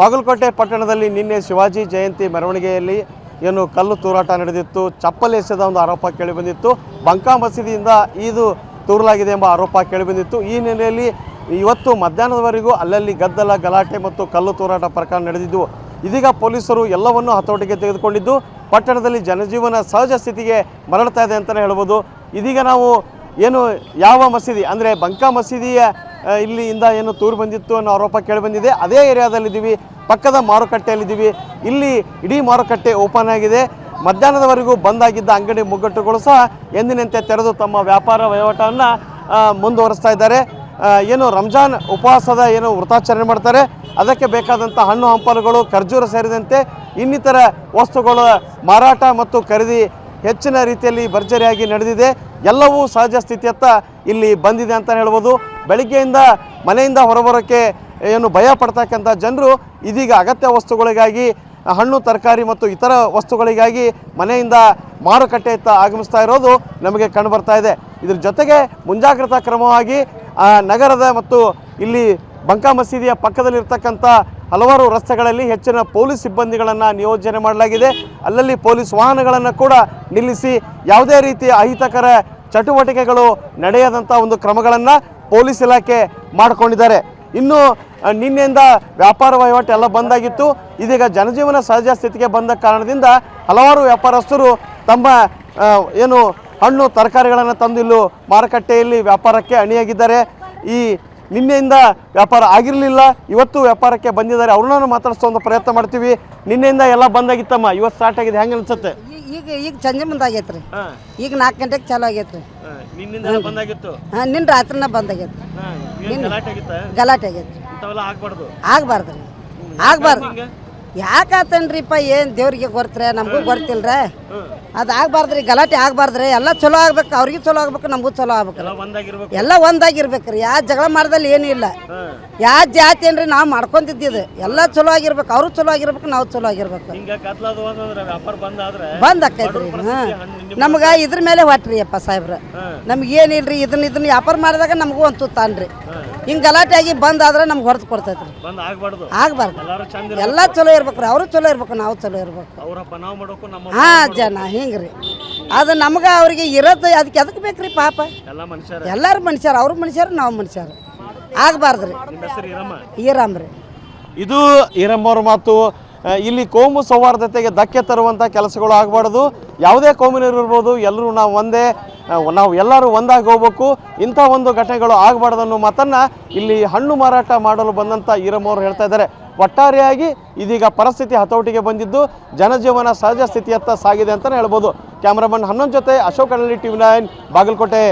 ಬಾಗಲಕೋಟೆ ಪಟ್ಟಣದಲ್ಲಿ ನಿನ್ನೆ ಶಿವಾಜಿ ಜಯಂತಿ ಮೆರವಣಿಗೆಯಲ್ಲಿ ಏನು ಕಲ್ಲು ತೂರಾಟ ನಡೆದಿತ್ತು, ಚಪ್ಪಲಿ ಎಸೆದ ಒಂದು ಆರೋಪ ಕೇಳಿಬಂದಿತ್ತು. ಬಂಕಾ ಮಸೀದಿಯಿಂದ ಇದು ತೂರಲಾಗಿದೆ ಎಂಬ ಆರೋಪ ಕೇಳಿಬಂದಿತ್ತು. ಈ ಹಿನ್ನೆಲೆಯಲ್ಲಿ ಇವತ್ತು ಮಧ್ಯಾಹ್ನದವರೆಗೂ ಅಲ್ಲಲ್ಲಿ ಗದ್ದಲ, ಗಲಾಟೆ ಮತ್ತು ಕಲ್ಲು ತೂರಾಟ ಪ್ರಕರಣ ನಡೆದಿದ್ದು. ಇದೀಗ ಪೊಲೀಸರು ಎಲ್ಲವನ್ನೂ ಹತೋಟಿಗೆ ತೆಗೆದುಕೊಂಡಿದ್ದು ಪಟ್ಟಣದಲ್ಲಿ ಜನಜೀವನ ಸಹಜ ಸ್ಥಿತಿಗೆ ಮರಳ್ತಾ ಇದೆ ಅಂತಲೇ ಹೇಳ್ಬೋದು. ಇದೀಗ ನಾವು ಏನು ಯಾವ ಮಸೀದಿ ಅಂದರೆ ಬಂಕಾ ಮಸೀದಿಯ ಇಲ್ಲಿಂದ ಏನು ತೂರು ಬಂದಿತ್ತು ಅನ್ನೋ ಆರೋಪ ಕೇಳಿಬಂದಿದೆ. ಅದೇ ಏರಿಯಾದಲ್ಲಿದ್ದೀವಿ, ಪಕ್ಕದ ಮಾರುಕಟ್ಟೆಯಲ್ಲಿದ್ದೀವಿ. ಇಲ್ಲಿ ಇಡೀ ಮಾರುಕಟ್ಟೆ ಓಪನ್ ಆಗಿದೆ. ಮಧ್ಯಾಹ್ನದವರೆಗೂ ಬಂದಾಗಿದ್ದ ಅಂಗಡಿ ಮುಗ್ಗಟ್ಟುಗಳು ಸಹ ಎಂದಿನಂತೆ ತೆರೆದು ತಮ್ಮ ವ್ಯಾಪಾರ ವಹಿವಾಟನ್ನು ಮುಂದುವರಿಸ್ತಾ ಇದ್ದಾರೆ. ಏನು ರಂಜಾನ್ ಉಪವಾಸದ ಏನು ವ್ರತಾಚರಣೆ ಮಾಡ್ತಾರೆ, ಅದಕ್ಕೆ ಬೇಕಾದಂಥ ಹಣ್ಣು ಹಂಪಲುಗಳು, ಖರ್ಜೂರ ಸೇರಿದಂತೆ ಇನ್ನಿತರ ವಸ್ತುಗಳ ಮಾರಾಟ ಮತ್ತು ಖರೀದಿ ಹೆಚ್ಚಿನ ರೀತಿಯಲ್ಲಿ ಭರ್ಜರಿಯಾಗಿ ನಡೆದಿದೆ. ಎಲ್ಲವೂ ಸಹಜ ಸ್ಥಿತಿಯತ್ತ ಇಲ್ಲಿ ಬಂದಿದೆ ಅಂತ ಹೇಳ್ಬೋದು. ಬೆಳಿಗ್ಗೆಯಿಂದ ಮನೆಯಿಂದ ಹೊರಬರೋಕ್ಕೆ ಏನು ಭಯ ಪಡ್ತಕ್ಕಂಥ ಜನರು ಇದೀಗ ಅಗತ್ಯ ವಸ್ತುಗಳಿಗಾಗಿ, ಹಣ್ಣು ತರಕಾರಿ ಮತ್ತು ಇತರ ವಸ್ತುಗಳಿಗಾಗಿ ಮನೆಯಿಂದ ಮಾರುಕಟ್ಟೆಯತ್ತ ಆಗಮಿಸ್ತಾ ಇರೋದು ನಮಗೆ ಕಂಡುಬರ್ತಾ ಇದೆ. ಇದ್ರ ಜೊತೆಗೆ ಮುಂಜಾಗ್ರತಾ ಕ್ರಮವಾಗಿ ನಗರದ ಮತ್ತು ಇಲ್ಲಿ ಬಂಕಾ ಮಸೀದಿಯ ಪಕ್ಕದಲ್ಲಿರ್ತಕ್ಕಂಥ ಹಲವಾರು ರಸ್ತೆಗಳಲ್ಲಿ ಹೆಚ್ಚಿನ ಪೊಲೀಸ್ ಸಿಬ್ಬಂದಿಗಳನ್ನು ನಿಯೋಜನೆ ಮಾಡಲಾಗಿದೆ. ಅಲ್ಲಲ್ಲಿ ಪೊಲೀಸ್ ವಾಹನಗಳನ್ನು ಕೂಡ ನಿಲ್ಲಿಸಿ ಯಾವುದೇ ರೀತಿಯ ಅಹಿತಕರ ಚಟುವಟಿಕೆಗಳು ನಡೆಯದಂಥ ಒಂದು ಕ್ರಮಗಳನ್ನು ಪೊಲೀಸ್ ಇಲಾಖೆ ಮಾಡಿಕೊಂಡಿದ್ದಾರೆ. ಇನ್ನು ನಿನ್ನೆಯಿಂದ ವ್ಯಾಪಾರ ವಹಿವಾಟು ಎಲ್ಲ ಬಂದಾಗಿತ್ತು. ಇದೀಗ ಜನಜೀವನ ಸಹಜ ಸ್ಥಿತಿಗೆ ಬಂದ ಕಾರಣದಿಂದ ಹಲವಾರು ವ್ಯಾಪಾರಸ್ಥರು ತಮ್ಮ ಏನು ಹಣ್ಣು ತರಕಾರಿಗಳನ್ನು ತಂದು ಇಲ್ಲೂ ಮಾರುಕಟ್ಟೆಯಲ್ಲಿ ವ್ಯಾಪಾರಕ್ಕೆ ಅಣಿಯಾಗಿದ್ದಾರೆ. ಈ ನಿನ್ನೆಯಿಂದ ವ್ಯಾಪಾರ ಆಗಿರಲಿಲ್ಲ, ಇವತ್ತು ವ್ಯಾಪಾರಕ್ಕೆ ಬಂದಿದ್ದಾರೆ. ಅವ್ರನ್ನ ಮಾತಾಡಿಸೋ ಒಂದು ಪ್ರಯತ್ನ ಮಾಡ್ತೀವಿ. ನಿನ್ನೆಯಿಂದ ಎಲ್ಲ ಬಂದಾಗಿತ್ತಮ್ಮ, ಇವತ್ತು ಸ್ಟಾರ್ಟ್ ಆಗಿದೆ, ಹೆಂಗೆ ಅನ್ಸುತ್ತೆ? ಈಗ ಸಂಜೆ ಮುಂದೆ ಆಗೈತ್ರಿ. ಈಗ 4 ಗಂಟೆಗೆ ಚಾಲು ಆಗೈತ್ರಿ. ನಿನ್ನಿಂದ ಬಂದಾಗಿತ್ತು? ನಿನ್ನ ರಾತ್ರಿನ ಬಂದಾಗೈತ್ರಿ. ಗಲಾಟೆ ಆಗೈತ್ರಿ. ಆಗ್ಬಾರ್ದ್ರಿ, ಆಗ್ಬಾರ್ದು. ಯಾಕಾತನ್ರಿಪ್ಪ, ಏನು ದೇವ್ರಿಗೆ ಗೊತ್ತರೆ, ನಮಗೂ ಗೊತ್ತಿಲ್ರ. ಅದು ಆಗ್ಬಾರ್ದ್ರಿ, ಗಲಾಟೆ ಆಗ್ಬಾರ್ದ್ರಿ. ಎಲ್ಲ ಚಲೋ ಆಗ್ಬೇಕು, ಅವ್ರಿಗೆ ಚಲೋ ಆಗ್ಬೇಕು, ನಮಗೂ ಚಲೋ ಆಗ್ಬೇಕು. ಎಲ್ಲ ಒಂದಾಗಿರ್ಬೇಕ್ರಿ. ಯಾವ ಜಗಳ ಮಾಡ್ದಲ್ಲಿ ಏನೂ ಇಲ್ಲ. ಯಾವ ಜಾತಿ ಏನ್ರಿ ನಾವು ಮಾಡ್ಕೊಂತಿದ್ದಿದ್ದು ಎಲ್ಲ ಚಲೋ ಆಗಿರ್ಬೇಕು. ಅವರು ಚಲೋ ಆಗಿರ್ಬೇಕು, ನಾವು ಚಲೋ ಆಗಿರ್ಬೇಕು. ಬಂದ್ ಆಕೈತ್ರಿ. ನಮ್ಗೆ ಇದ್ರ ಮೇಲೆ ಹೊಟ್ರಿ ಅಪ್ಪ ಸಾಹೇಬ್ರ, ನಮ್ಗೆ ಏನಿಲ್ರಿ. ಇದನ್ನ ವ್ಯಾಪಾರ ಮಾಡಿದಾಗ ನಮಗೂ ಒಂದು ತಾನ್ರಿ. ಹಿಂಗೆ ಗಲಾಟೆ ಆಗಿ ಬಂದ್ ಆದ್ರೆ ನಮ್ಗೆ ಹೊರತು ಕೊಡ್ತೈತ್ರಿ. ಆಗ್ಬಾರ್ದು. ಎಲ್ಲ ಚಲೋ ಇರ್ಬೇಕ್ರಿ. ಅವರು ಚಲೋ ಇರ್ಬೇಕು, ನಾವು ಚಲೋ ಇರ್ಬೇಕು. ಜನ ಹಿಂಗ್ರಿ. ಅದು ನಮ್ಗೆ ಅವ್ರಿಗೆ ಇರೋದು ಅದಕ್ಕೆ ಎದಕ್ಕೆ ಬೇಕ್ರಿ ಪಾಪ. ಎಲ್ಲರೂ ಮನುಷ್ಯರು, ಅವ್ರು ಮನುಷ್ಯರು, ನಾವು ಮನುಷ್ಯರು. ಆಗ್ಬಾರ್ದ್ರಿ. ಈರಮ್ರಿ. ಇದು ಈರಮ್ಮವ್ರ ಮಾತು. ಇಲ್ಲಿ ಕೋಮು ಸೌಹಾರ್ದತೆಗೆ ಧಕ್ಕೆ ತರುವಂಥ ಕೆಲಸಗಳು ಆಗಬಾರ್ದು. ಯಾವುದೇ ಕೋಮಿನರು ಇರ್ಬೋದು, ಎಲ್ಲರೂ ನಾವು ಎಲ್ಲರೂ ಒಂದಾಗಿ ಹೋಗ್ಬೇಕು. ಇಂಥ ಒಂದು ಘಟನೆಗಳು ಆಗಬಾರ್ದು ಅನ್ನೋ ಮಾತನ್ನು ಇಲ್ಲಿ ಹಣ್ಣು ಮಾರಾಟ ಮಾಡಲು ಬಂದಂಥ ಈರಮ್ಮವ್ರು ಹೇಳ್ತಾ ಇದ್ದಾರೆ. ಒಟ್ಟಾರೆಯಾಗಿ ಇದೀಗ ಪರಿಸ್ಥಿತಿ ಹತೋಟಿಗೆ ಬಂದಿದ್ದು ಜನಜೀವನ ಸಹಜ ಸ್ಥಿತಿಯತ್ತ ಸಾಗಿದೆ ಅಂತಲೇ ಹೇಳ್ಬೋದು. ಕ್ಯಾಮ್ರಾಮನ್ ಹನ್ನೊಂದು ಜೊತೆ ಅಶೋಕ್ ಅಳ್ಳಿ, TV9 ಬಾಗಲಕೋಟೆ.